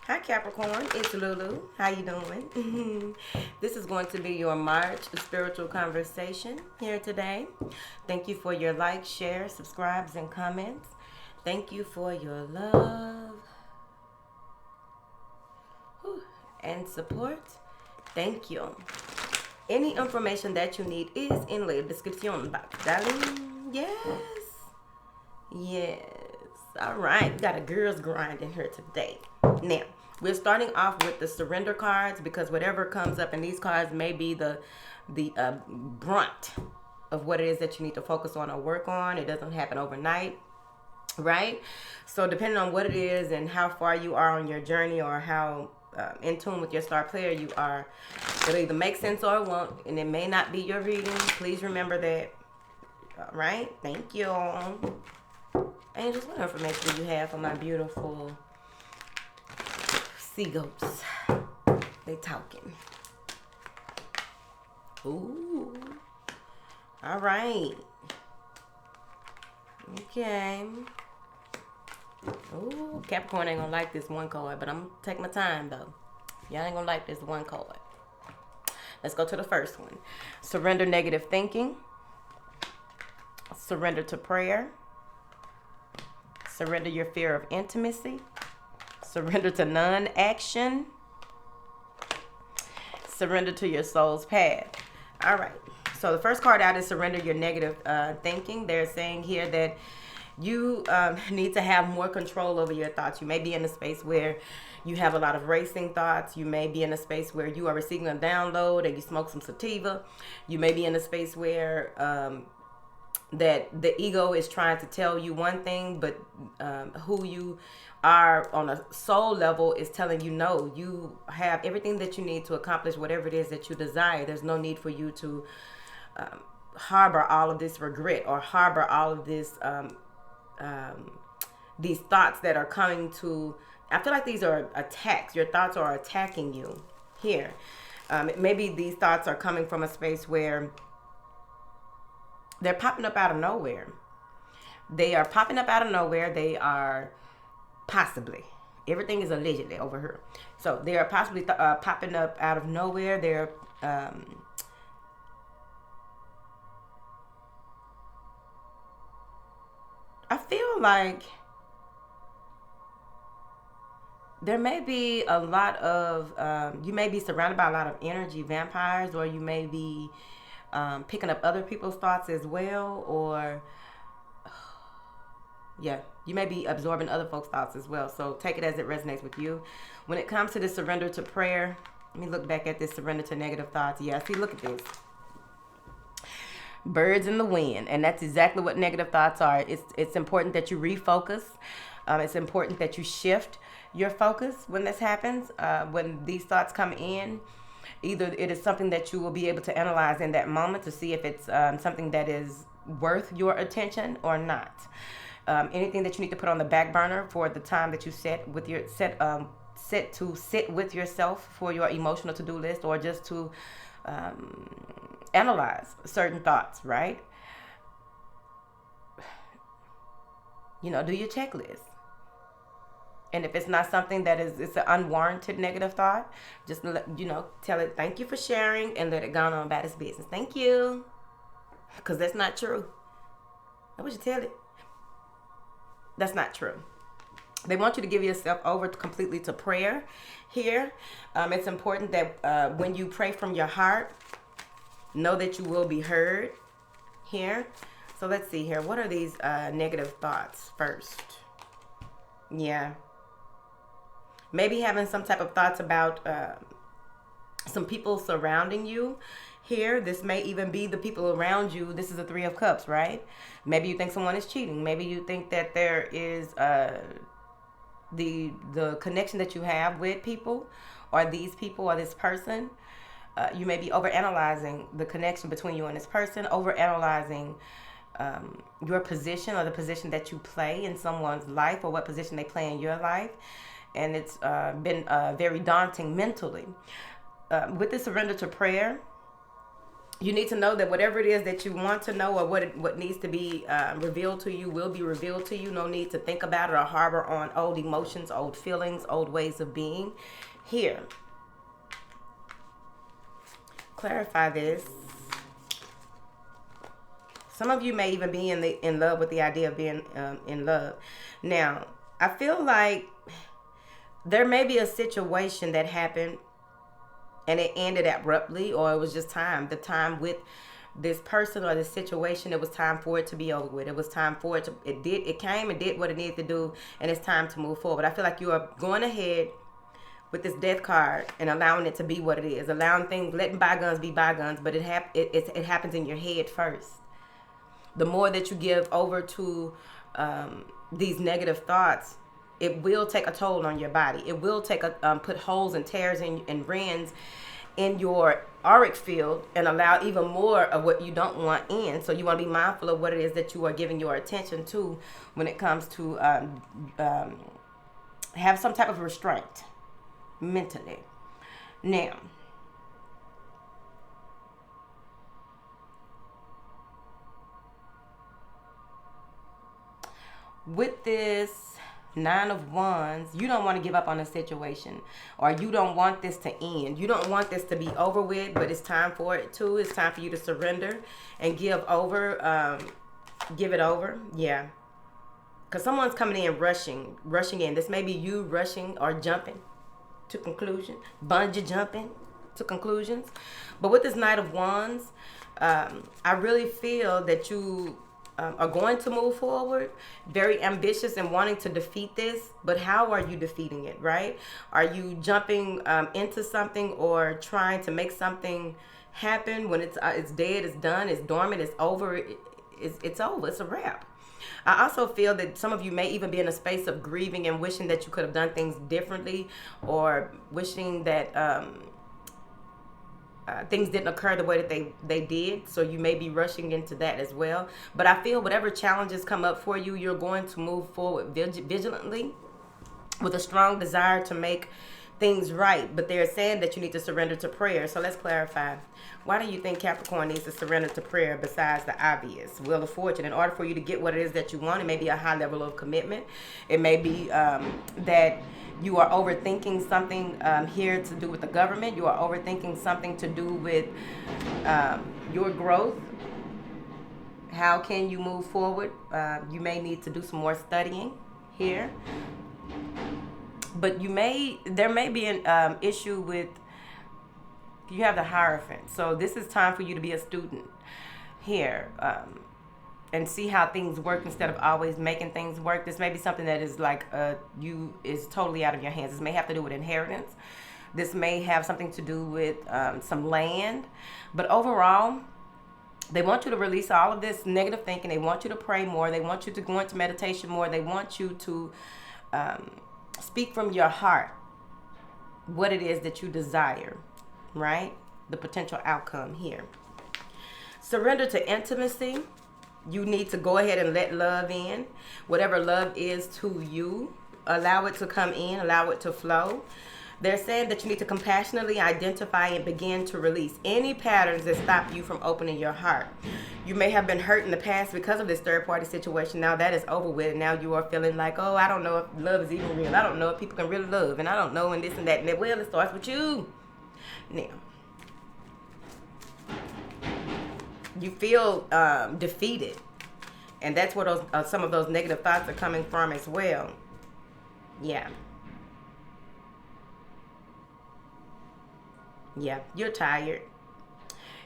Hi Capricorn, it's Lulu. How you doing? This is going to be your March spiritual conversation here today. Thank you for your likes, shares, subscribes, and comments. Thank you for your love and support. Thank you. Any information that you need is in the description box, darling. Yes. Yes. All right. We got a girl's grind in here today. Now, we're starting off with the surrender cards because whatever comes up in these cards may be the brunt of what it is that you need to focus on or work on. It doesn't happen overnight, right? So depending on what it is and how far you are on your journey or how in tune with your star player you are, it'll either make sense or it won't, and it may not be your reading. Please remember that. All right. Thank you. Angels, what information do you have for my beautiful seagulls? They talking. Ooh. All right. Okay. Ooh, Capricorn ain't gonna like this one card, but I'm gonna take my time though. Y'all ain't gonna like this one card. Let's go to the first one. Surrender negative thinking. Surrender to prayer. Surrender your fear of intimacy. Surrender to non-action. Surrender to your soul's path. All right. So the first card out is surrender your negative thinking. They're saying here that you need to have more control over your thoughts. You may be in a space where you have a lot of racing thoughts. You may be in a space where you are receiving a download and you smoke some sativa. You may be in a space where that the ego is trying to tell you one thing, but who you are on a soul level is telling you no. You have everything that you need to accomplish whatever it is that you desire. There's no need for you to harbor all of this regret or harbor all of this these thoughts that are coming to. I feel like these are attacks. Your thoughts are attacking you here. Maybe these thoughts are coming from a space where they're popping up out of nowhere. They are popping up out of nowhere. They are possibly. Everything is allegedly over here. So they are possibly popping up out of nowhere. They're I feel like there may be a lot of you may be surrounded by a lot of energy vampires, or you may be picking up other people's thoughts as well, or yeah, you may be absorbing other folks' thoughts as well. So take it as it resonates with you. When it comes to the surrender to prayer, let me look back at this surrender to negative thoughts. Yeah, see, look at this. Birds in the wind, and that's exactly what negative thoughts are. It's important that you refocus. It's important that you shift your focus when this happens. When these thoughts come in, either it is something that you will be able to analyze in that moment to see if it's something that is worth your attention or not. Anything that you need to put on the back burner for the time that you set with your set to sit with yourself for your emotional to-do list, or just to analyze certain thoughts, right? You know, do your checklist. And if it's not something that it's an unwarranted negative thought, just tell it thank you for sharing and let it go on about its business. Thank you. Because that's not true. I wish you tell it. That's not true. They want you to give yourself over completely to prayer here. It's important that when you pray from your heart, know that you will be heard here. So let's see here. What are these negative thoughts first? Yeah. Maybe having some type of thoughts about some people surrounding you here. This may even be the people around you. This is a 3 of Cups, right? Maybe you think someone is cheating. Maybe you think that there is the connection that you have with people, or these people, or this person. You may be overanalyzing the connection between you and this person, overanalyzing your position or the position that you play in someone's life, or what position they play in your life. And it's been very daunting mentally. With the surrender to prayer, You need to know that whatever it is that you want to know, or what needs to be revealed to you will be revealed to you. No need to think about it or harbor on old emotions, old feelings, old ways of being. Here, clarify this. Some of you may even be in love with the idea of being in love. Now, I feel like there may be a situation that happened and it ended abruptly, or it was just the time with this person or this situation. It was time for it to be over with. It was time for it came and did what it needed to do, and it's time to move forward. I feel like you are going ahead with this death card and allowing it to be what it is, allowing things, letting bygones be bygones, but it happens in your head first. The more that you give over to these negative thoughts, it will take a toll on your body. It will put holes and tears and rends in your auric field and allow even more of what you don't want in. So you want to be mindful of what it is that you are giving your attention to when it comes to have some type of restraint mentally. Now, with this Nine of Wands, you don't want to give up on a situation, or you don't want this to end. You don't want this to be over with, but it's time for it to. It's time for you to surrender and give it over. Yeah. Because someone's coming in rushing in. This may be you rushing or jumping to conclusion, bungee jumping to conclusions. But with this Knight of Wands, I really feel that you are going to move forward, very ambitious and wanting to defeat this. But how are you defeating it, right? Are you jumping into something or trying to make something happen when it's dead, it's done, it's dormant, it's over, it's over, it's a wrap? I also feel that some of you may even be in a space of grieving and wishing that you could have done things differently, or wishing that things didn't occur the way that they did. So you may be rushing into that as well. But I feel whatever challenges come up for you, you're going to move forward vigilantly with a strong desire to make things right. But they're saying that you need to surrender to prayer. So let's clarify. Why do you think Capricorn needs to surrender to prayer besides the obvious? Wheel of Fortune. In order for you to get what it is that you want, it may be a high level of commitment. It may be that you are overthinking something here to do with the government. You are overthinking something to do with your growth. How can you move forward? You may need to do some more studying here. But there may be an issue with, you have the Hierophant. So this is time for you to be a student here. And see how things work instead of always making things work. This may be something that is like is totally out of your hands. This may have to do with inheritance. This may have something to do with some land. But overall, they want you to release all of this negative thinking. They want you to pray more. They want you to go into meditation more. They want you to speak from your heart what it is that you desire, right? The potential outcome here. Surrender to intimacy. You need to go ahead and let love in. Whatever love is to you, allow it to come in, allow it to flow. They're saying that you need to compassionately identify and begin to release any patterns that stop you from opening your heart. You may have been hurt in the past because of this third party situation. Now that is over with. Now you are feeling like, oh, I don't know if love is even real. I don't know if people can really love. And I don't know, and this and that. And well, it starts with you. Now, you feel defeated, and that's where some of those negative thoughts are coming from as well. Yeah, you're tired.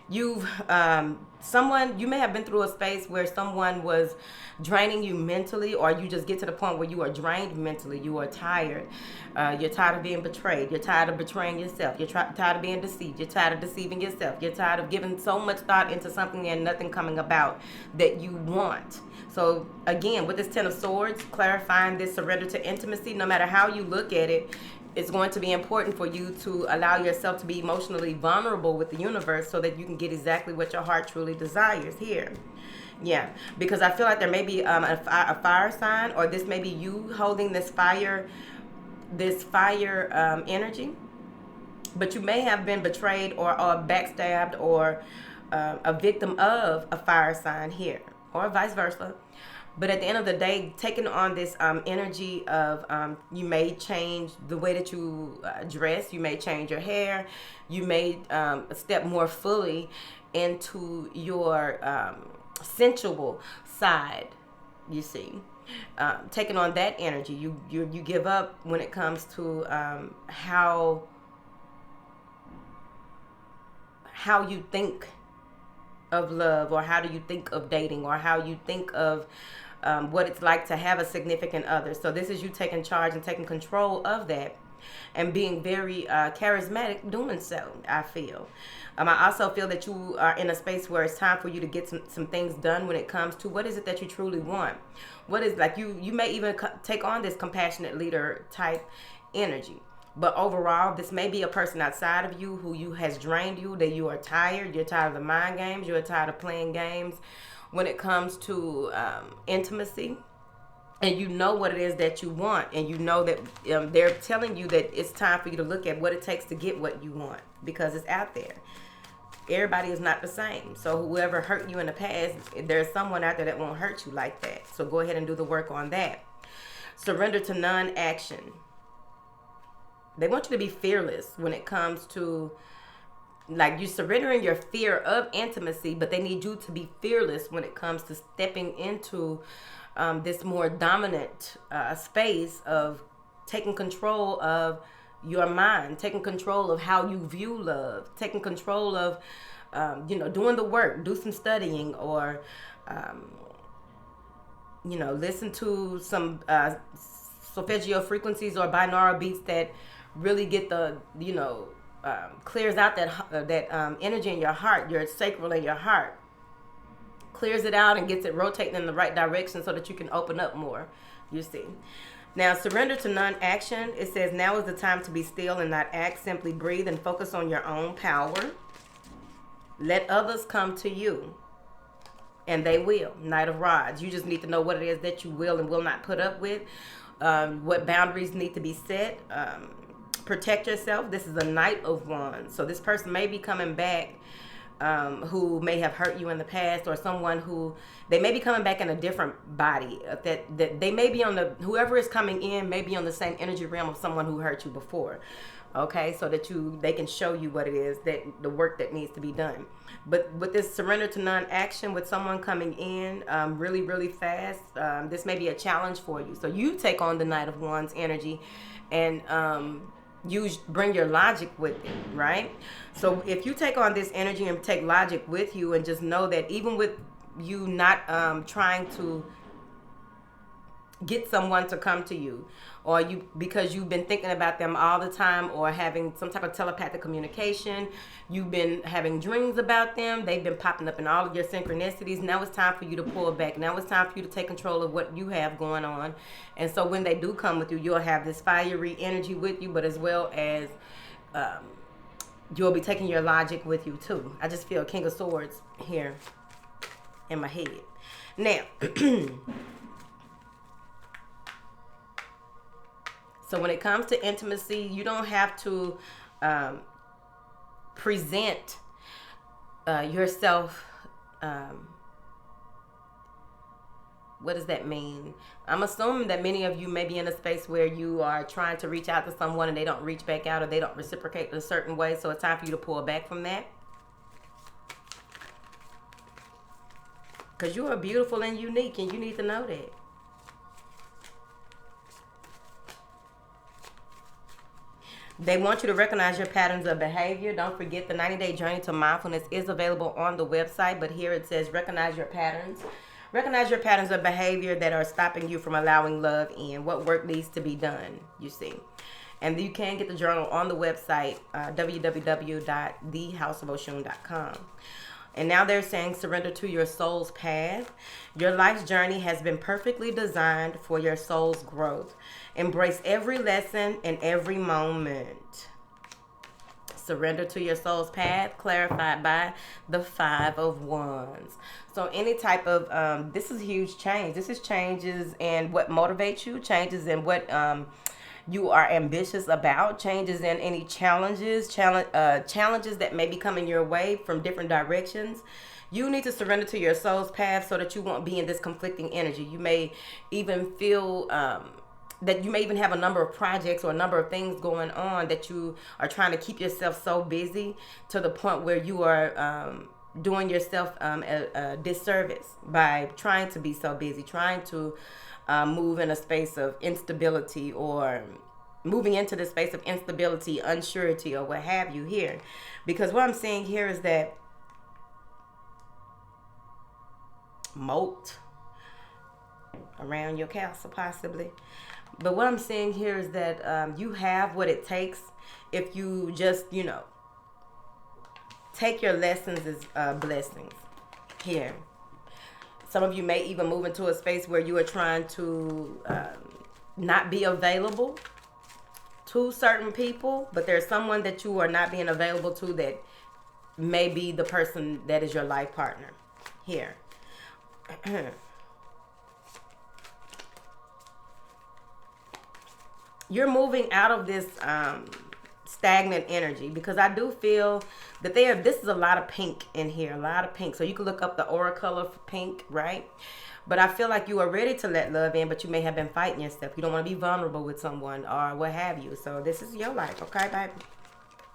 You may have been through a space where someone was draining you mentally, or you just get to the point where you are drained mentally. You are tired. You're tired of being betrayed. You're tired of betraying yourself. You're tired of being deceived. You're tired of deceiving yourself. You're tired of giving so much thought into something and nothing coming about that you want. So again, with this Ten of Swords, clarifying this surrender to intimacy, no matter how you look at it, it's going to be important for you to allow yourself to be emotionally vulnerable with the universe so that you can get exactly what your heart truly desires here. Yeah, because I feel like there may be a fire sign, or this may be you holding this fire energy, but you may have been betrayed or backstabbed or a victim of a fire sign here, or vice versa. But at the end of the day, taking on this energy of you may change the way that you dress, you may change your hair, you may step more fully into your sensual side, you see. Taking on that energy, you give up when it comes to how you think of love, or how do you think of dating, or how you think of what it's like to have a significant other. So this is you taking charge and taking control of that, and being very charismatic doing so, I feel. I also feel that you are in a space where it's time for you to get some things done when it comes to what is it that you truly want. What is, like, you may even take on this compassionate leader type energy. But overall, this may be a person outside of you who has drained you, that you are tired. You're tired of the mind games. You're tired of playing games when it comes to intimacy. And you know what it is that you want. And you know that they're telling you that it's time for you to look at what it takes to get what you want, because it's out there. Everybody is not the same. So whoever hurt you in the past, there's someone out there that won't hurt you like that. So go ahead and do the work on that. Surrender to non-action. They want you to be fearless when it comes to, like, you surrendering your fear of intimacy, but they need you to be fearless when it comes to stepping into this more dominant space of taking control of your mind, taking control of how you view love, taking control of, doing the work, do some studying, or, listen to some solfeggio frequencies or binaural beats that really get the, clears out that energy in your heart, your sacral in your heart. Clears it out and gets it rotating in the right direction so that you can open up more, you see. Now, surrender to non-action. It says, now is the time to be still and not act. Simply breathe and focus on your own power. Let others come to you, and they will. Knight of Rods. You just need to know what it is that you will and will not put up with. What boundaries need to be set. Protect yourself. This is a Knight of Wands. So this person may be coming back who may have hurt you in the past, or someone who, they may be coming back in a different body. That they may be on the, whoever is coming in may be on the same energy realm of someone who hurt you before. Okay, so that they can show you what it is, that the work that needs to be done. But with this surrender to non-action, with someone coming in really, really fast, this may be a challenge for you. So you take on the Knight of Wands energy, and bring your logic with it, right? So if you take on this energy and take logic with you, and just know that even with you not trying to get someone to come to you, or because you've been thinking about them all the time, or having some type of telepathic communication, you've been having dreams about them, they've been popping up in all of your synchronicities. Now it's time for you to pull back. Now it's time for you to take control of what you have going on. And so when they do come with you, you'll have this fiery energy with you, but as well as you'll be taking your logic with you too. I just feel King of Swords here in my head. Now, so when it comes to intimacy, you don't have to present yourself. What does that mean? I'm assuming that many of you may be in a space where you are trying to reach out to someone and they don't reach back out, or they don't reciprocate in a certain way. So it's time for you to pull back from that. Because you are beautiful and unique, and you need to know that. They want you to recognize your patterns of behavior. Don't forget, the 90-day journey to mindfulness is available on the website, but here it says recognize your patterns. Recognize your patterns of behavior that are stopping you from allowing love in. What work needs to be done, you see. And you can get the journal on the website, www.thehouseofoshun.com. And now they're saying surrender to your soul's path. Your life's journey has been perfectly designed for your soul's growth. Embrace every lesson and every moment. Surrender to your soul's path, clarified by the 5 of Wands. So any type of, this is a huge change. This is changes in what motivates you, changes in what you are ambitious about, changes in any challenges that may be coming your way from different directions. You need to surrender to your soul's path so that you won't be in this conflicting energy. You may even feel that you may even have a number of projects or a number of things going on that you are trying to keep yourself so busy to the point where you are doing yourself a disservice by trying to be so busy, trying to move in a space of instability, or moving into the space of instability, unsurety, or what have you here. Because what I'm seeing here is that moat around your castle, possibly. But what I'm seeing here is that you have what it takes if you just, take your lessons as blessings here. Some of you may even move into a space where you are trying to not be available to certain people, but there's someone that you are not being available to that may be the person that is your life partner here. You're moving out of this stagnant energy, because I do feel that this is a lot of pink in here, a lot of pink. So you can look up the aura color for pink, right? But I feel like you are ready to let love in, but you may have been fighting yourself. You don't want to be vulnerable with someone or what have you. So this is your life, okay, baby?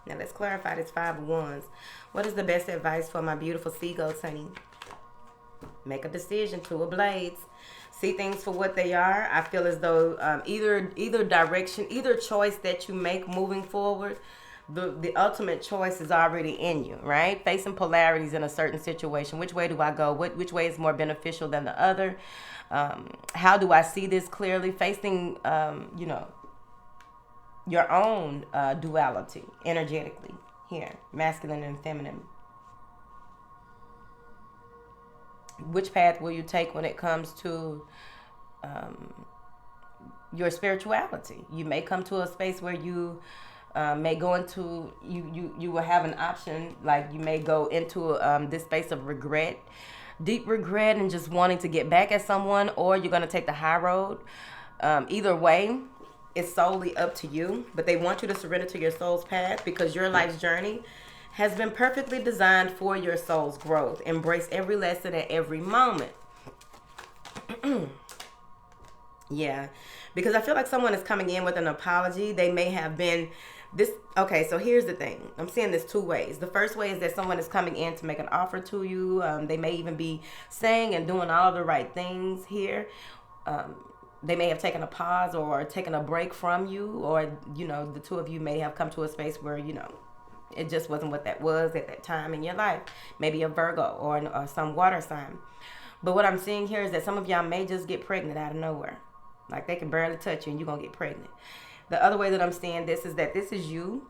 Now let's clarify this 5 of Wands. What is the best advice for my beautiful seagulls, honey? Make a decision, 2 of Blades. See things for what they are. I feel as though either direction, either choice that you make moving forward, the ultimate choice is already in you, right? Facing polarities in a certain situation. Which way do I go? Which way is more beneficial than the other? How do I see this clearly? Facing, your own duality energetically here, masculine and feminine. Which path will you take when it comes to your spirituality? You may come to a space where you may go into, you will have an option, like you may go into this space of regret, deep regret, and just wanting to get back at someone, or you're going to take the high road. Either way, it's solely up to you, but they want you to surrender to your soul's path, because your life's journey has been perfectly designed for your soul's growth. Embrace every lesson at every moment. Yeah, because I feel like someone is coming in with an apology. They may have been this. Okay, so here's the thing. I'm seeing this 2 ways. The first way is that someone is coming in to make an offer to you. They may even be saying and doing all the right things here. They may have taken a pause or taken a break from you, or, the 2 of you may have come to a space where, it just wasn't what that was at that time in your life. Maybe a Virgo or some water sign. But what I'm seeing here is that some of y'all may just get pregnant out of nowhere. Like they can barely touch you and you're going to get pregnant. The other way that I'm seeing this is that this is you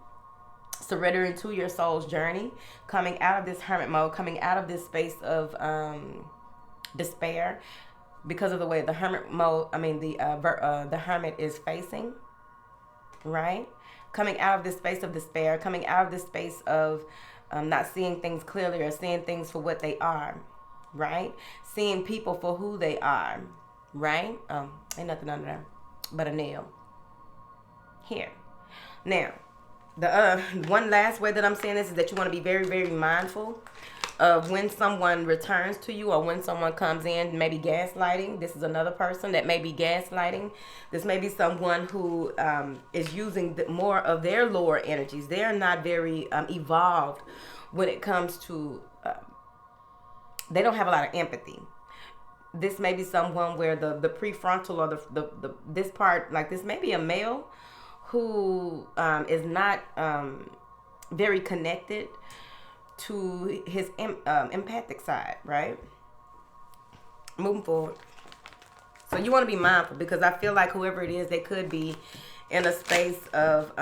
surrendering to your soul's journey, coming out of this hermit mode, coming out of this space of despair, because of the way the hermit mode, the hermit is facing, right? Coming out of this space of despair, coming out of this space of not seeing things clearly or seeing things for what they are, right? Seeing people for who they are, right? Ain't nothing under there but a nail. Here. Now, the one last way that I'm saying this is that you want to be very, very mindful of when someone returns to you, or when someone comes in, maybe gaslighting. This is another person that may be gaslighting. This may be someone who is using more of their lower energies. They are not very evolved when it comes to, they don't have a lot of empathy. This may be someone where the prefrontal, or the this part, like this may be a male who is not very connected to his empathic side, right? Moving forward. So you want to be mindful, because I feel like whoever it is, they could be in a space of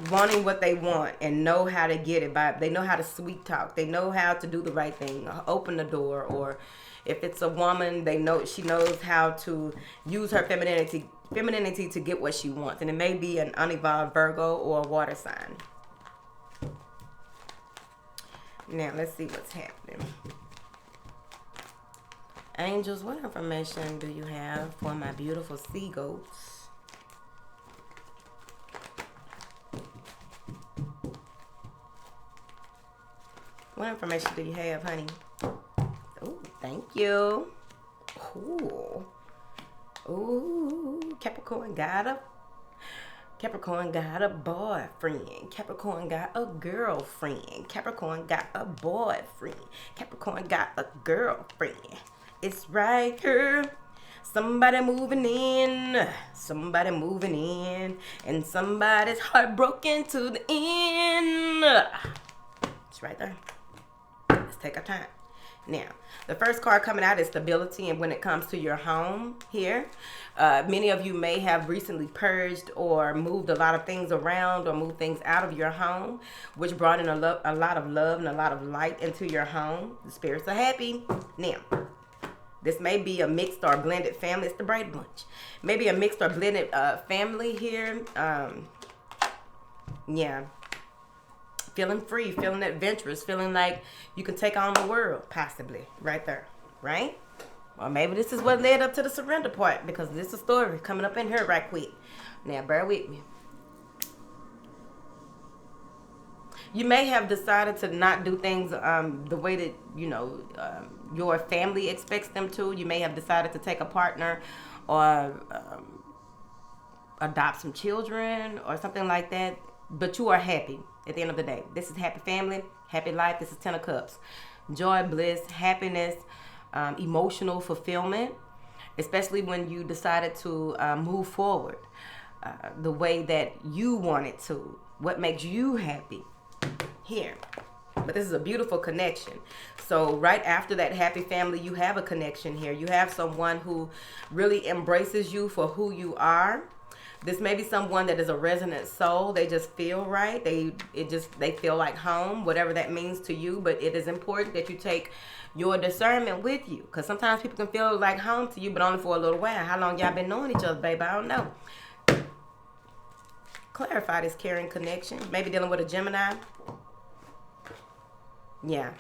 wanting what they want and know how to get it. They know how to sweet talk. They know how to do the right thing, open the door. Or if it's a woman, she knows how to use her femininity to get what she wants. And it may be an unevolved Virgo or a water sign. Now, let's see what's happening. Angels, what information do you have for my beautiful sea goats? What information do you have, honey? Oh, thank you. Ooh. Ooh, Capricorn got a boyfriend. Capricorn got a girlfriend. Capricorn got a boyfriend. Capricorn got a girlfriend. It's right here. Somebody moving in. Somebody moving in. And somebody's heartbroken to the end. It's right there. Let's take our time. Now, the first card coming out is stability, and when it comes to your home here, many of you may have recently purged or moved a lot of things around or moved things out of your home, which brought in a lot of love and a lot of light into your home. The spirits are happy. Now, this may be a mixed or blended family. It's the Brady Bunch. Maybe a mixed or blended family here. Yeah. Feeling free, feeling adventurous, feeling like you can take on the world, possibly, right there, right? Or maybe this is what led up to the surrender part, because this is a story coming up in here right quick. Now, bear with me. You may have decided to not do things the way that, your family expects them to. You may have decided to take a partner or adopt some children or something like that, but you are happy. At the end of the day, this is happy family, happy life. This is 10 of Cups. Joy, bliss, happiness, emotional fulfillment, especially when you decided to move forward the way that you wanted to. What makes you happy here. But this is a beautiful connection. So right after that happy family, you have a connection here. You have someone who really embraces you for who you are. This may be someone that is a resonant soul. They just feel right. They feel like home, whatever that means to you. But it is important that you take your discernment with you, because sometimes people can feel like home to you, but only for a little while. How long y'all been knowing each other, baby? I don't know. Clarify this caring connection. Maybe dealing with a Gemini. Yeah.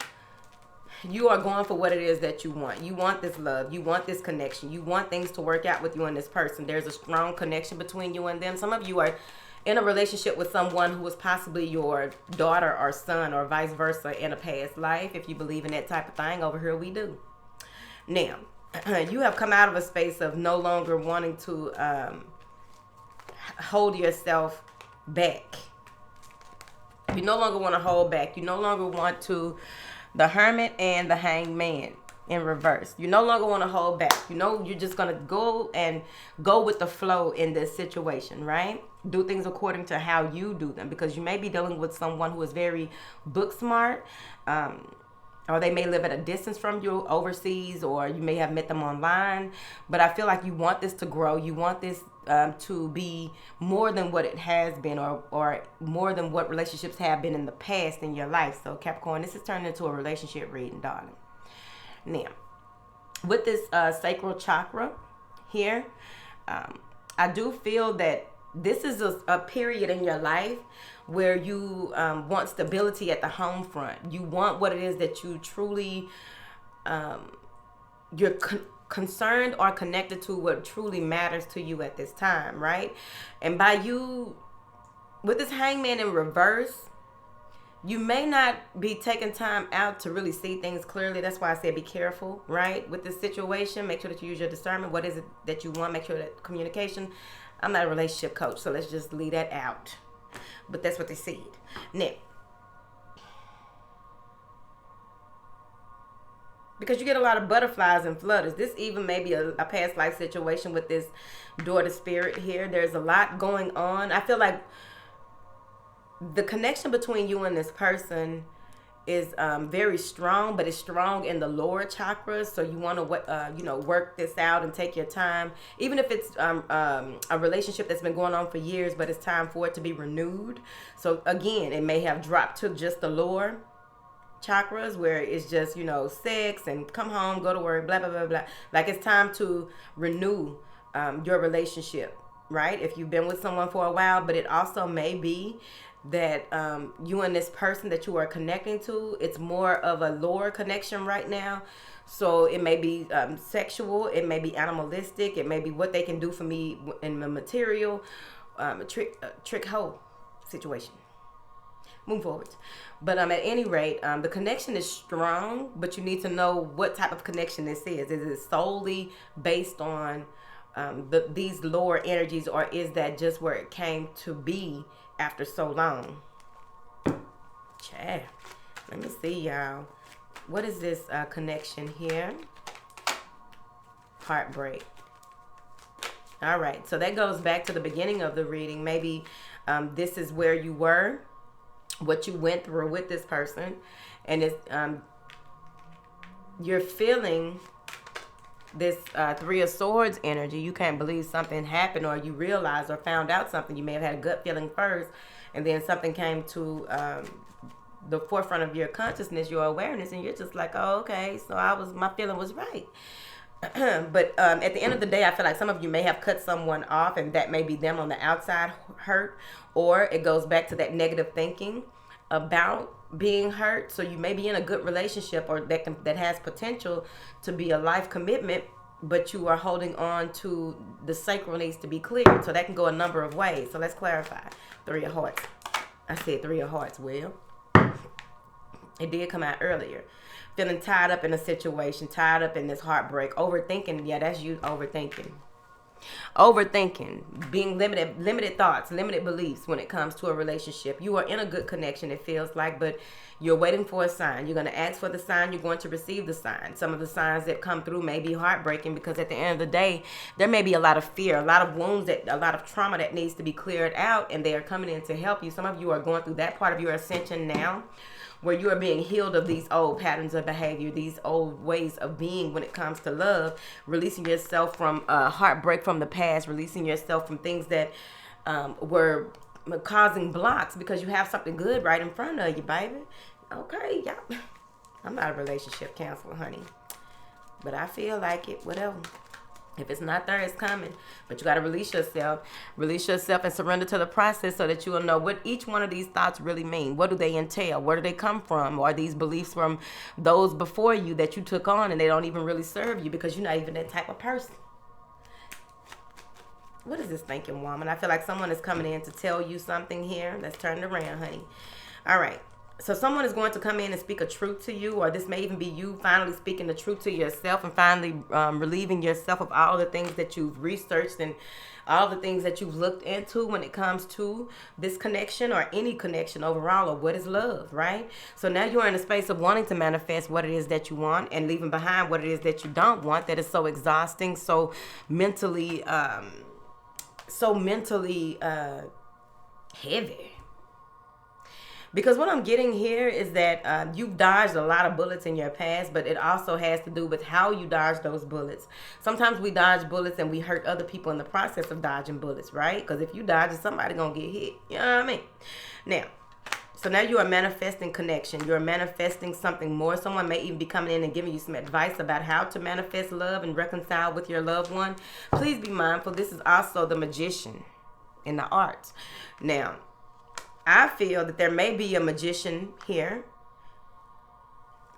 You are going for what it is that you want. You want this love. You want this connection. You want things to work out with you and this person. There's a strong connection between you and them. Some of you are in a relationship with someone who was possibly your daughter or son or vice versa in a past life. If you believe in that type of thing, over here we do. Now, you have come out of a space of no longer wanting to hold yourself back. You no longer want to hold back. You no longer want to... The Hermit and the Hanged Man in reverse. You no longer want to hold back. You know, you're just going to go with the flow in this situation, right? Do things according to how you do them, because you may be dealing with someone who is very book smart, or they may live at a distance from you overseas, or you may have met them online. But I feel like you want this to grow. You want this to be more than what it has been, or more than what relationships have been in the past in your life. So Capricorn, this is turning into a relationship reading, darling. Now, with this Sacral Chakra here, I do feel that this is a period in your life where you want stability at the home front. You want what it is that you truly, you're concerned or connected to, what truly matters to you at this time, right? And by you, with this Hangman in reverse, you may not be taking time out to really see things clearly. That's why I said be careful, right? With this situation, make sure that you use your discernment. What is it that you want? Make sure that communication. I'm not a relationship coach, so let's just leave that out. But that's what they said. Now, because you get a lot of butterflies and flutters. This even may be a past life situation with this daughter spirit here. There's a lot going on. I feel like the connection between you and this person is very strong, but it's strong in the lower chakras. So you want to, work this out and take your time. Even if it's a relationship that's been going on for years, but it's time for it to be renewed. So again, it may have dropped to just the lower chakras where it's just, sex and come home, go to work, blah, blah, blah, blah. Like it's time to renew your relationship right? If you've been with someone for a while, but it also may be that you and this person that you are connecting to, it's more of a lower connection right now. So it may be sexual, it may be animalistic, it may be what they can do for me in the material, a trick hoe situation. Move forward. But at any rate, the connection is strong, but you need to know what type of connection this is. Is it solely based on these lower energies, or is that just where it came to be after so long? Chad, let me see, y'all. What is this connection here? Heartbreak. All right, so that goes back to the beginning of the reading. Maybe this is where you were, what you went through with this person, and it's you're feeling this Three of Swords energy. You can't believe something happened, or you realized or found out something. You may have had a gut feeling first, and then something came to the forefront of your consciousness, your awareness, and you're just like, oh, okay, so my feeling was right. But at the end of the day, I feel like some of you may have cut someone off, and that may be them on the outside hurt, or it goes back to that negative thinking about being hurt. So you may be in a good relationship, or that has potential to be a life commitment, but you are holding on to the sacral needs to be cleared. So that can go a number of ways. So let's clarify. Three of Hearts. I said Three of Hearts. Well, it did come out earlier. Feeling tied up in a situation, tied up in this heartbreak, overthinking. Yeah, that's you, overthinking. Overthinking, being limited thoughts, limited beliefs when it comes to a relationship. You are in a good connection, it feels like, but you're waiting for a sign. You're going to ask for the sign. You're going to receive the sign. Some of the signs that come through may be heartbreaking, because at the end of the day, there may be a lot of fear, a lot of wounds, a lot of trauma that needs to be cleared out, and they are coming in to help you. Some of you are going through that part of your ascension now, where you are being healed of these old patterns of behavior, these old ways of being when it comes to love, releasing yourself from heartbreak from the past, releasing yourself from things that were causing blocks, because you have something good right in front of you, baby. Okay, yeah. I'm not a relationship counselor, honey, but I feel like it, whatever. If it's not there, it's coming. But you got to release yourself and surrender to the process, so that you will know what each one of these thoughts really mean. What do they entail? Where do they come from? Or are these beliefs from those before you that you took on, and they don't even really serve you because you're not even that type of person? What is this thinking, woman? I feel like someone is coming in to tell you something here. Let's turn it around, honey. All right. So someone is going to come in and speak a truth to you, or this may even be you finally speaking the truth to yourself, and finally relieving yourself of all the things that you've researched and all the things that you've looked into when it comes to this connection, or any connection overall, or what is love, right? So now you're in a space of wanting to manifest what it is that you want, and leaving behind what it is that you don't want, that is so exhausting, so mentally heavy. Because what I'm getting here is that you've dodged a lot of bullets in your past, but it also has to do with how you dodge those bullets. Sometimes we dodge bullets and we hurt other people in the process of dodging bullets, right? Because if you dodge it, somebody going to get hit. You know what I mean? Now, so now you are manifesting connection. You're manifesting something more. Someone may even be coming in and giving you some advice about how to manifest love and reconcile with your loved one. Please be mindful. This is also the magician in the arts. Now, I feel that there may be a magician here.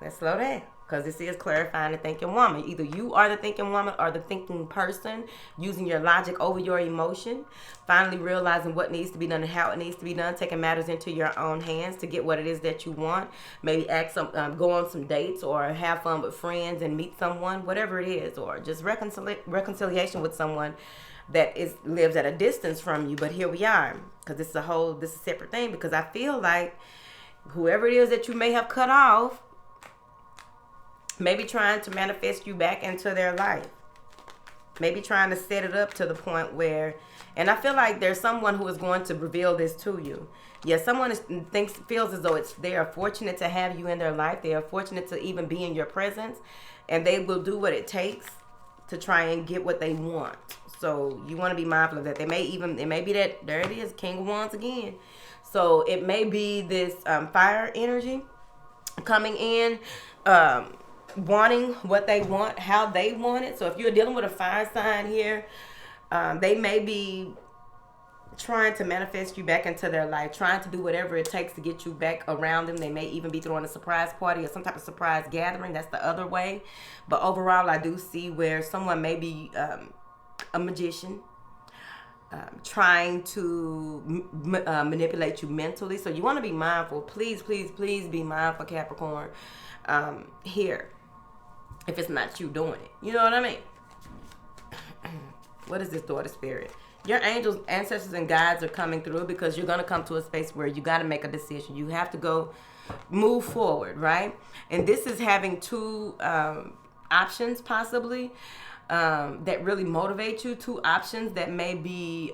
Let's slow down, because this is clarifying the thinking woman. Either you are the thinking woman or the thinking person, using your logic over your emotion, finally realizing what needs to be done and how it needs to be done, taking matters into your own hands to get what it is that you want. Maybe go on some dates, or have fun with friends and meet someone, whatever it is, or just reconciliation with someone that lives at a distance from you. But here we are, because this is a separate thing, because I feel like whoever it is that you may have cut off maybe trying to manifest you back into their life, maybe trying to set it up to the point where, and I feel like there's someone who is going to reveal this to you. Yeah, someone feels as though they are fortunate to have you in their life. They are fortunate to even be in your presence, and they will do what it takes to try and get what they want. So you want to be mindful of that. It may be that, there it is, King of Wands again. So it may be this fire energy coming in, wanting what they want, how they want it. So if you're dealing with a fire sign here, They may be trying to manifest you back into their life, trying to do whatever it takes to get you back around them. They may even be throwing a surprise party or some type of surprise gathering. That's the other way. But overall, I do see where someone may be a magician, trying to manipulate you mentally. So you want to be mindful. Please, please, please be mindful, Capricorn, here, if it's not you doing it. You know what I mean? What is this, daughter spirit? Your angels, ancestors, and guides are coming through because you're going to come to a space where you got to make a decision. You have to go move forward, right? And this is having two options possibly that really motivate you. Two options that may be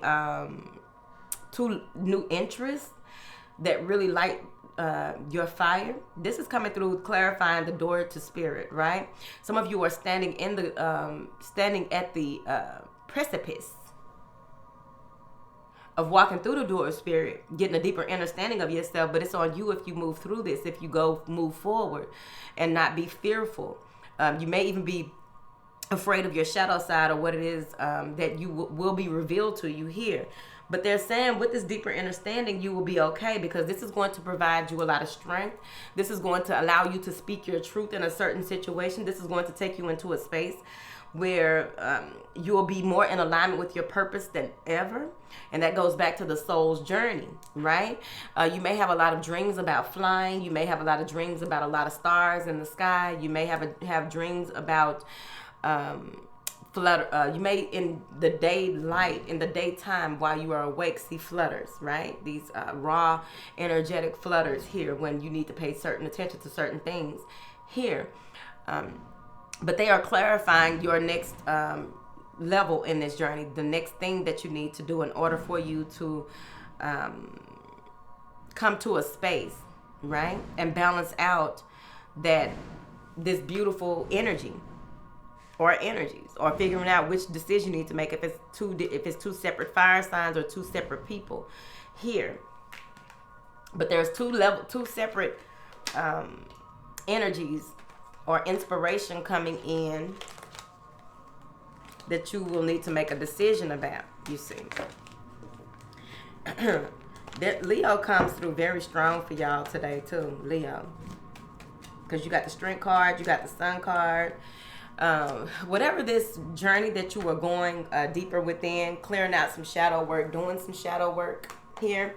two new interests that really light your fire. This is coming through clarifying the door to spirit, right? Some of you are standing in the standing at the precipice of walking through the door of spirit, getting a deeper understanding of yourself. But it's on you if you move through this, if you move forward and not be fearful. You may even be afraid of your shadow side or what it is that you will be revealed to you here. But they're saying with this deeper understanding, you will be okay, because this is going to provide you a lot of strength. This is going to allow you to speak your truth in a certain situation. This is going to take you into a space where you will be more in alignment with your purpose than ever. And that goes back to the soul's journey, right? You may have a lot of dreams about flying. You may have a lot of dreams about a lot of stars in the sky. You may have dreams about flutter. You may in the daylight, in the daytime while you are awake, see flutters, right? These raw, energetic flutters here when you need to pay certain attention to certain things here. But they are clarifying your next level in this journey, the next thing that you need to do in order for you to come to a space, right? And balance out this beautiful energy or energies, or figuring out which decision you need to make if it's two separate fire signs or two separate people here. But there's two separate energies or inspiration coming in that you will need to make a decision about, you see. That Leo comes through very strong for y'all today too, Leo. Because you got the Strength card, you got the Sun card. Whatever this journey that you are going deeper within, clearing out some shadow work, doing some shadow work here.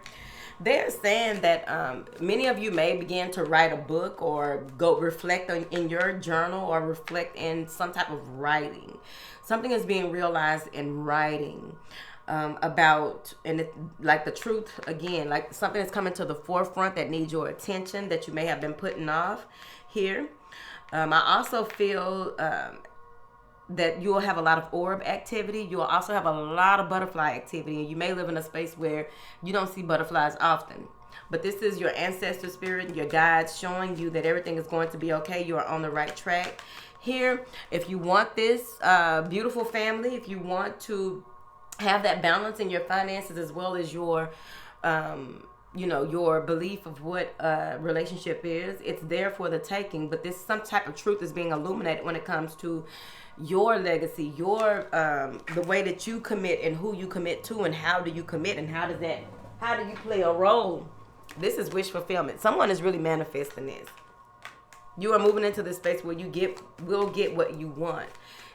They're saying that many of you may begin to write a book or go reflect in your journal or reflect in some type of writing. Something is being realized in writing about, and like the truth again, like something is coming to the forefront that needs your attention that you may have been putting off here. I also feel that you'll have a lot of orb activity. You'll also have a lot of butterfly activity, and you may live in a space where you don't see butterflies often. But this is your ancestor spirit and your guides showing you that everything is going to be okay. You are on the right track here. If you want this beautiful family, if you want to have that balance in your finances as well as your your belief of what a relationship is, it's there for the taking. But some type of truth is being illuminated when it comes to your legacy, the way that you commit and who you commit to, and how do you commit, and how do you play a role. This is wish fulfillment. Someone is really manifesting this. You are moving into this space where you will get what you want.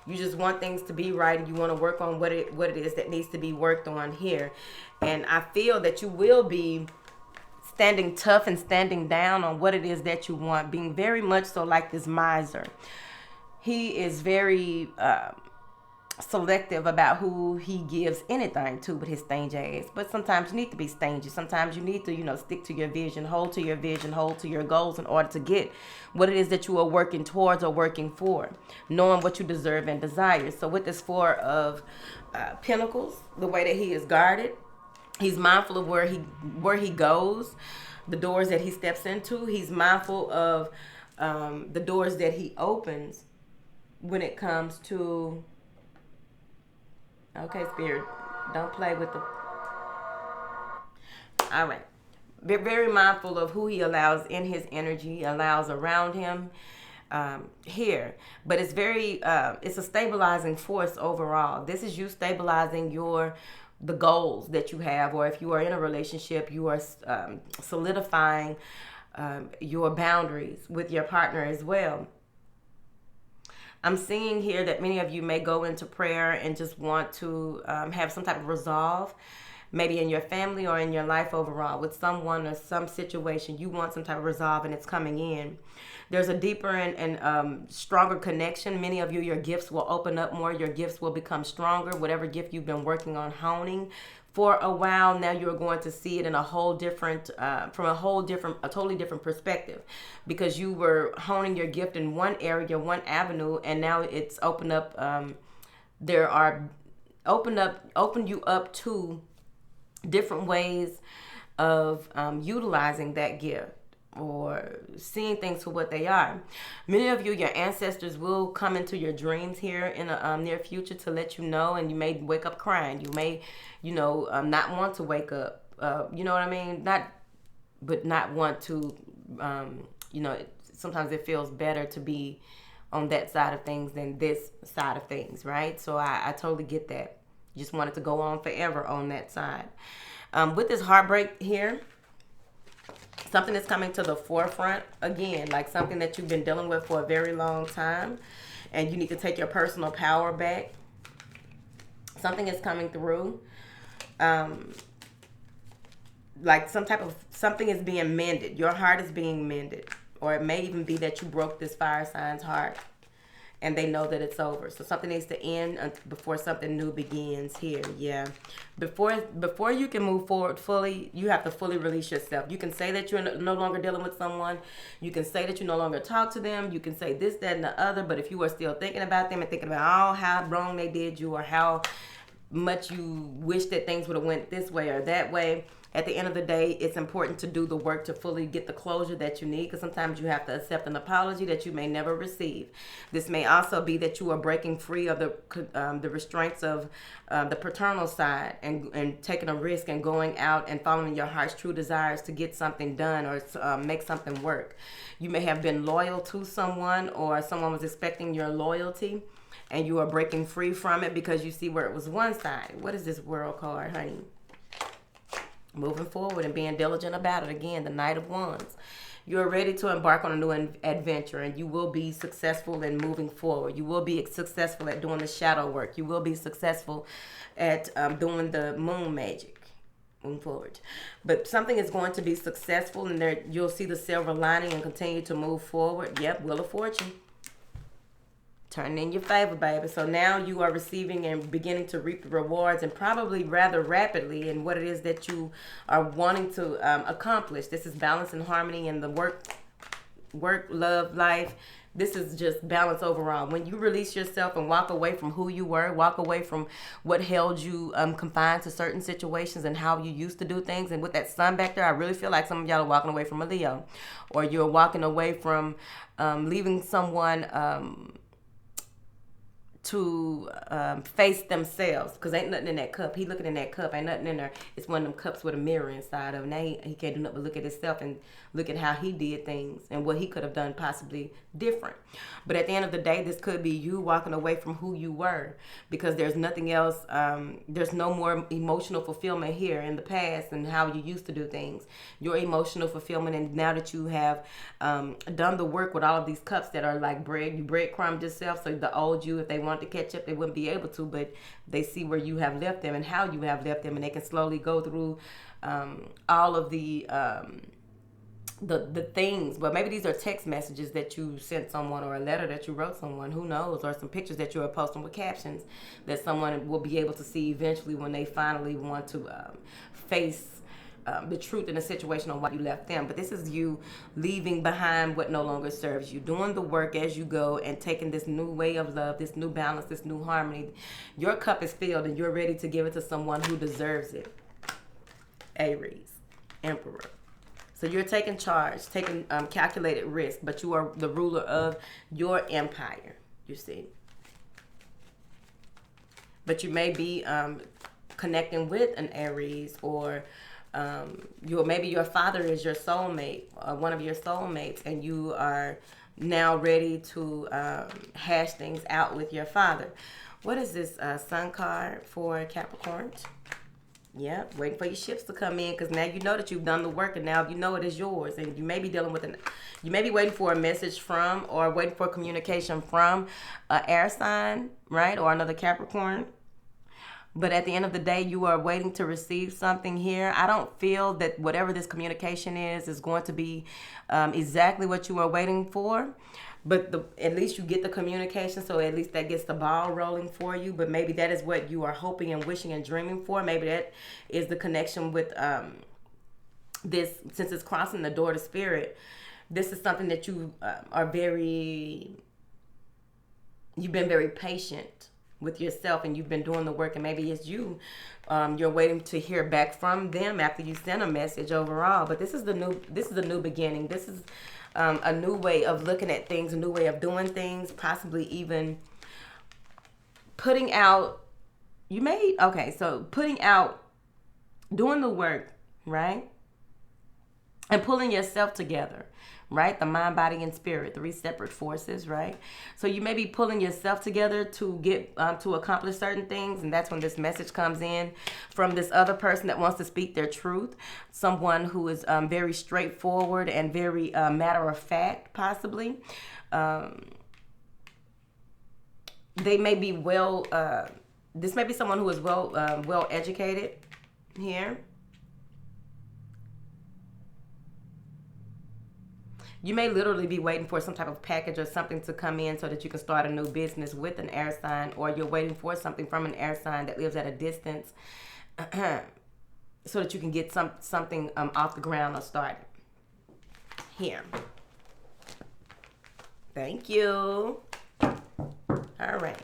You just want things to be right, and you want to work on what it is that needs to be worked on here. And I feel that you will be standing tough and standing down on what it is that you want, being very much so like this miser. He is very selective about who he gives anything to with his stingy ass. But sometimes you need to be stingy. Sometimes you need to, stick to your vision, hold to your goals in order to get what it is that you are working towards or working for, knowing what you deserve and desire. So with this Four of Pentacles, the way that he is guarded, he's mindful of where he goes, the doors that he steps into. He's mindful of the doors that he opens when it comes to, okay, Spirit, don't play with the, all right. Very mindful of who he allows in his energy, allows around him. here, but it's very it's a stabilizing force overall. This is you stabilizing the goals that you have, or if you are in a relationship, you are solidifying your boundaries with your partner as well. I'm seeing here that many of you may go into prayer and just want to have some type of resolve, maybe in your family or in your life overall, with someone or some situation. You want some type of resolve and it's coming in. There's a deeper and stronger connection. Many of you, your gifts will open up more. Your gifts will become stronger. Whatever gift you've been working on honing for a while, now you're going to see it in a whole different, from a totally different perspective, because you were honing your gift in one area, one avenue, and now it's opened up. Opened you up to different ways of utilizing that gift or seeing things for what they are. Many of you, your ancestors will come into your dreams here in the near future to let you know, and you may wake up crying. You may, not want to wake up. You know what I mean? Not want to. Sometimes it feels better to be on that side of things than this side of things, right? So I totally get that. You just want it to go on forever on that side. With this heartbreak here, something is coming to the forefront again, like something that you've been dealing with for a very long time, and you need to take your personal power back. Something is coming through. Like something is being mended. Your heart is being mended. Or it may even be that you broke this fire sign's heart and they know that it's over. So something needs to end before something new begins here. Yeah. Before you can move forward fully, you have to fully release yourself. You can say that you're no longer dealing with someone. You can say that you no longer talk to them. You can say this, that, and the other. But if you are still thinking about them and thinking about how wrong they did you, or how much you wish that things would have went this way or that way, at the end of the day, it's important to do the work to fully get the closure that you need, because sometimes you have to accept an apology that you may never receive. This may also be that you are breaking free of the restraints of the paternal side, and taking a risk and going out and following your heart's true desires to get something done or make something work. You may have been loyal to someone, or someone was expecting your loyalty, and you are breaking free from it because you see where it was one side. What is this World card, honey? Moving forward and being diligent about it. Again, the Knight of Wands. You're ready to embark on a new adventure, and you will be successful in moving forward. You will be successful at doing the shadow work. You will be successful at doing the moon magic. Moving forward. But something is going to be successful, and there you'll see the silver lining and continue to move forward. Yep, Wheel of Fortune. Turning in your favor, baby. So now you are receiving and beginning to reap the rewards, and probably rather rapidly, in what it is that you are wanting to accomplish. This is balance and harmony in the work, love, life. This is just balance overall. When you release yourself and walk away from who you were, walk away from what held you confined to certain situations and how you used to do things. And with that sun back there, I really feel like some of y'all are walking away from a Leo, or you're walking away from leaving someone to face themselves, because ain't nothing in that cup. He looking in that cup, ain't nothing in there. It's one of them cups with a mirror inside of it. Now he can't do nothing but look at himself and look at how he did things and what he could have done possibly different. But at the end of the day, this could be you walking away from who you were, because there's nothing else. There's no more emotional fulfillment here in the past and how you used to do things. Your emotional fulfillment, and now that you have done the work with all of these cups that are like bread, you breadcrumbed yourself, so the old you, if they wanted to catch up, they wouldn't be able to, but they see where you have left them and how you have left them, and they can slowly go through all of the things. But maybe these are text messages that you sent someone, or a letter that you wrote someone, who knows, or some pictures that you are posting with captions that someone will be able to see eventually when they finally want to face the truth in a situation on why you left them. But this is you leaving behind what no longer serves you, doing the work as you go, and taking this new way of love, this new balance, this new harmony. Your cup is filled, and you're ready to give it to someone who deserves it. Aries, Emperor. So you're taking charge, taking calculated risk, but you are the ruler of your empire, you see. But you may be connecting with an Aries, or maybe your father is your soulmate, one of your soulmates, and you are now ready to hash things out with your father. What is this Sun card for Capricorns? Yep, waiting for your ships to come in, because now you know that you've done the work, and now you know it is yours. And you may be dealing with you may be waiting for a message from, or waiting for communication from an air sign, right? Or another Capricorn. But at the end of the day, you are waiting to receive something here. I don't feel that whatever this communication is going to be exactly what you are waiting for. But at least you get the communication, so at least that gets the ball rolling for you. But maybe that is what you are hoping and wishing and dreaming for. Maybe that is the connection with this, since it's crossing the door to spirit. This is something that you you've been very patient with yourself, and you've been doing the work, and maybe it's you're waiting to hear back from them after you send a message overall. But this is a new beginning. This is a new way of looking at things, a new way of doing things, possibly even putting out, putting out, doing the work, right? And pulling yourself together, right? The mind, body, and spirit, 3 separate forces, right? So you may be pulling yourself together to get to accomplish certain things, and that's when this message comes in from this other person that wants to speak their truth. Someone who is very straightforward and very matter of fact, possibly. They may be this may be someone who is well educated here. You may literally be waiting for some type of package or something to come in so that you can start a new business with an air sign, or you're waiting for something from an air sign that lives at a distance so that you can get something off the ground or started. Here. Thank you. All right.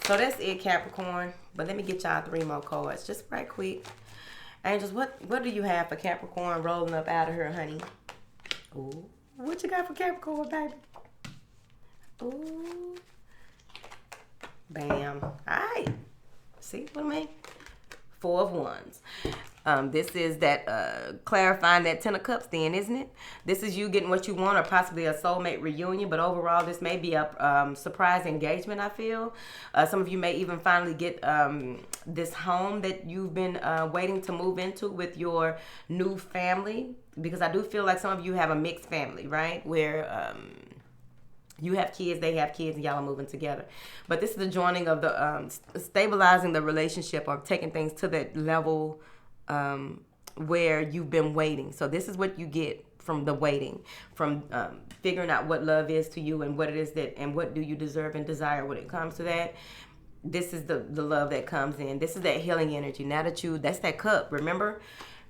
So that's it, Capricorn. But let me get y'all 3 more cards just right quick. Angels, what do you have for Capricorn rolling up out of here, honey? Ooh. What you got for Capricorn, baby? Ooh. Bam. All right. See what I mean? 4 of Wands. This is that clarifying that 10 of Cups then, isn't it? This is you getting what you want, or possibly a soulmate reunion. But overall, this may be a surprise engagement, I feel. Some of you may even finally get this home that you've been waiting to move into with your new family. Because I do feel like some of you have a mixed family, right? Where you have kids, they have kids, and y'all are moving together. But this is the joining of the stabilizing the relationship, or taking things to that level where you've been waiting. So this is what you get from the waiting, from figuring out what love is to you, and what it is and what do you deserve and desire when it comes to that. This is the love that comes in. This is that healing energy. Now that that's that cup. Remember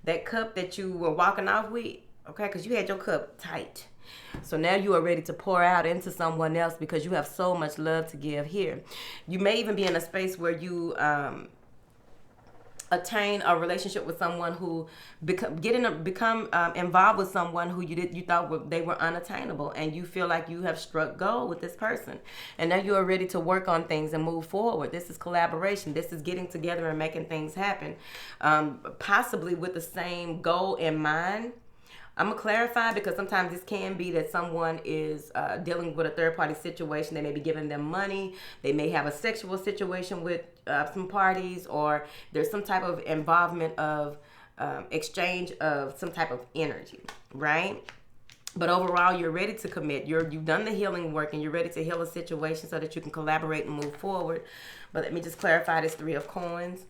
that cup that you were walking off with? Okay, because you had your cup tight. So now you are ready to pour out into someone else, because you have so much love to give here. You may even be in a space where you attain a relationship with someone who become involved with someone who you thought they were unattainable, and you feel like you have struck gold with this person, and now you are ready to work on things and move forward. This is collaboration. This is getting together and making things happen, possibly with the same goal in mind. I'm going to clarify, because sometimes this can be that someone is dealing with a third-party situation. They may be giving them money. They may have a sexual situation with some parties, or there's some type of involvement of exchange of some type of energy, right? But overall, you're ready to commit. You've done the healing work, and you're ready to heal a situation so that you can collaborate and move forward. But let me just clarify this 3 of Coins,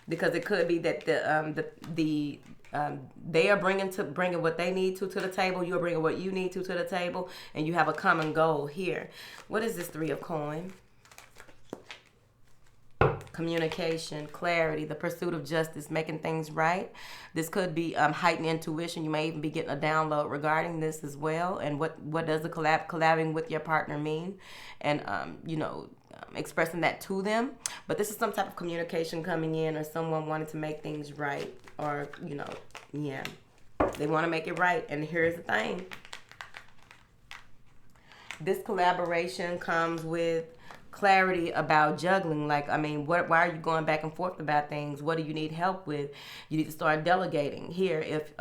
because it could be that they are bringing what they need to the table. You're bringing what you need to the table, and you have a common goal here. What is this 3 of Coins? Communication, clarity, the pursuit of justice, making things right. This could be heightened intuition. You may even be getting a download regarding this as well. And what does the collabing with your partner mean? And expressing that to them. But this is some type of communication coming in, or someone wanting to make things right, or they want to make it right. And here's the thing: this collaboration comes with clarity about juggling. Like, I mean, why are you going back and forth about things? What do you need help with? You need to start delegating here if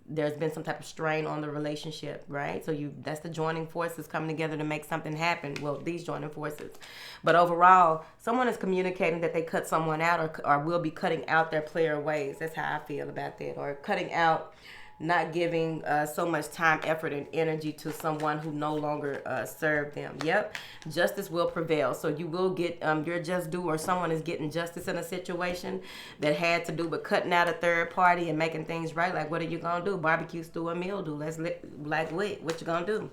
there's been some type of strain on the relationship, right? So that's the joining forces coming together to make something happen. Well, these joining forces. But overall, someone is communicating that they cut someone out or will be cutting out their player ways. That's how I feel about that. Or cutting out, not giving so much time, effort, and energy to someone who no longer served them. Yep, justice will prevail. So you will get your just due, or someone is getting justice in a situation that had to do with cutting out a third party and making things right. Like, what are you going to do? Barbecue, stew, and meal do. What you going to do?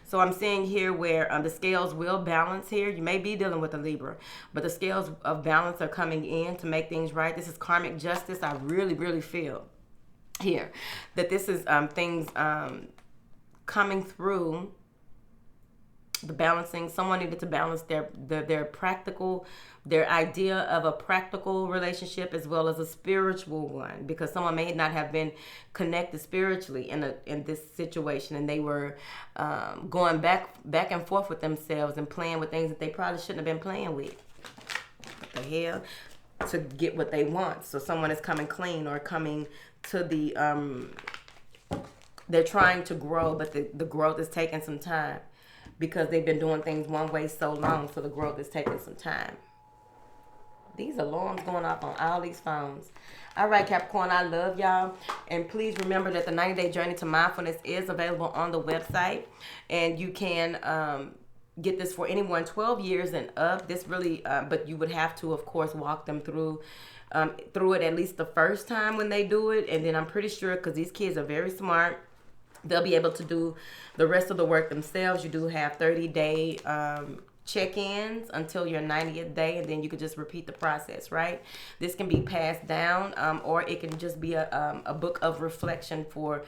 So I'm seeing here where the scales will balance here. You may be dealing with a Libra, but the scales of balance are coming in to make things right. This is karmic justice. I really, really feel here that this is things coming through the balancing. Someone needed to balance their practical, their idea of a practical relationship as well as a spiritual one, because someone may not have been connected spiritually in this situation, and they were going back and forth with themselves and playing with things that they probably shouldn't have been playing with. What the hell? To get what they want. So someone is coming clean or coming to the they're trying to grow, but the growth is taking some time because they've been doing things one way so long, so the growth is taking some time. These alarms going off on all these phones. All right, Capricorn, I love y'all. And please remember that the 90-day journey to mindfulness is available on the website, and you can get this for anyone 12 years and up. This really, but you would have to, of course, walk them through it at least the first time when they do it. And then I'm pretty sure, because these kids are very smart, they'll be able to do the rest of the work themselves. You do have 30-day check-ins until your 90th day, and then you could just repeat the process, right? This can be passed down, or it can just be a book of reflection for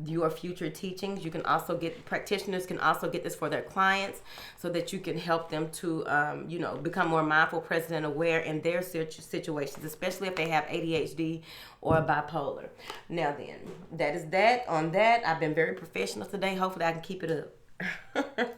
your future teachings. You can also practitioners can also get this for their clients, so that you can help them to become more mindful, present, and aware in their situations, especially if they have ADHD or bipolar. Now then, that is that on that. I've been very professional today. Hopefully I can keep it up.